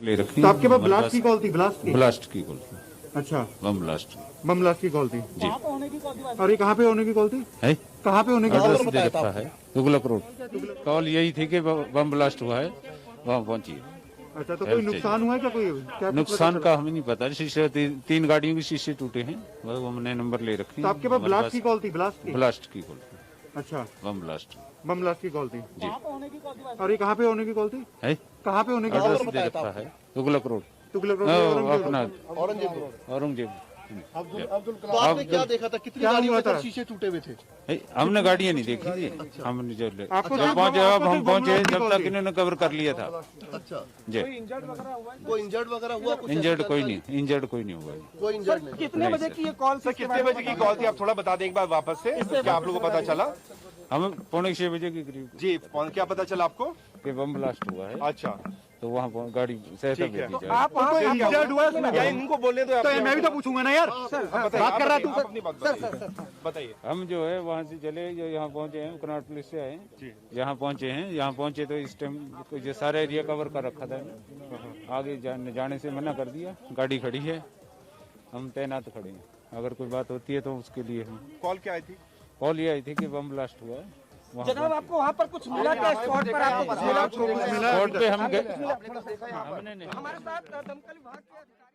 ले रखी। तो आपके पास ब्लास्ट की कॉल थी? ब्लास्ट की कॉल थी। अच्छा, बम ब्लास्ट बम ब्लास्ट की कॉल थी जी। और ये कहाँ पे होने की कॉल थी? है कहाँ पे होने की एड्रेस कॉल? दे रखा है, तुगलक रोड। कॉल यही थी कि बम ब्लास्ट हुआ है, वहाँ पहुंचिए। अच्छा, तो कोई नुकसान हुआ है क्या? कोई क्या नुकसान का हमें नहीं पता। शीशे तीन गाड़ियों के शीशे टूटे हैं, वो हमने नंबर ले रखे। तो आपके पास ब्लास्ट की कॉल थी? ब्लास्ट की कॉल थी। अच्छा, बम ब्लास्ट बम ब्लास्ट की कॉल थी जी। और ये कहाँ पे होने की कॉल थी? है कहाँ पे होने की एड्रेस कॉल? दे रखा है, तुगलक रोड। तुगलक रोड, अपना औरंगजेब। तो आपने क्या देखा था? कितनी क्या गाड़ियों हुआ के था? शीशे टूटे हुए थे? हमने गाड़ियाँ नहीं देखी थी। हमने जब आपको जब पहुंचे, अब हम पहुंचे जब कॉल तक थी? इन्होंने कवर कर लिया था अच्छा, जी। कोई इंजर्ड वगैरह हुआ? कुछ इंजर्ड कोई नहीं, इंजर्ड कोई नहीं हुआ जी। कोई इंजर्ड नहीं। कितने बजे की ये कॉल? सर कितने बजे की कॉल थी? आप थोड़ा बता दें एक बार वापस से, क्या आप लोगों को पता चला? हम 6:45 बजे के करीब जी, क्या पता चला आपको? के बम ब्लास्ट हुआ है, अच्छा, तो वहाँ गाड़ी सहसा भेजी जाए। आप वहाँ कोई इंजर्ड हुआ है? या इनको बोलने दो। तो मैं भी तो पूछूंगा ना यार, बात कर रहा तू। अपनी बात बताइए। हम जो है वहाँ से चले, जो यहाँ पहुँचे हैं, कनाट पुलिस से आए, यहाँ पहुँचे हैं। यहाँ पहुँचे तो इस टाइम ये सारा एरिया कवर कर रखा था, आगे जाने से मना कर दिया। गाड़ी खड़ी है, हम तैनात खड़े हैं, अगर कोई बात होती है तो उसके लिए हम। कॉल क्या आई थी? कॉल ये आई थी कि बम ब्लास्ट हुआ है। जनाब, आपको वहाँ पर कुछ मिला क्या? स्पॉट पर आपको कुछ मिला? स्पॉट पे हम गए, हमारे साथ दमकल विभाग के अधिकारी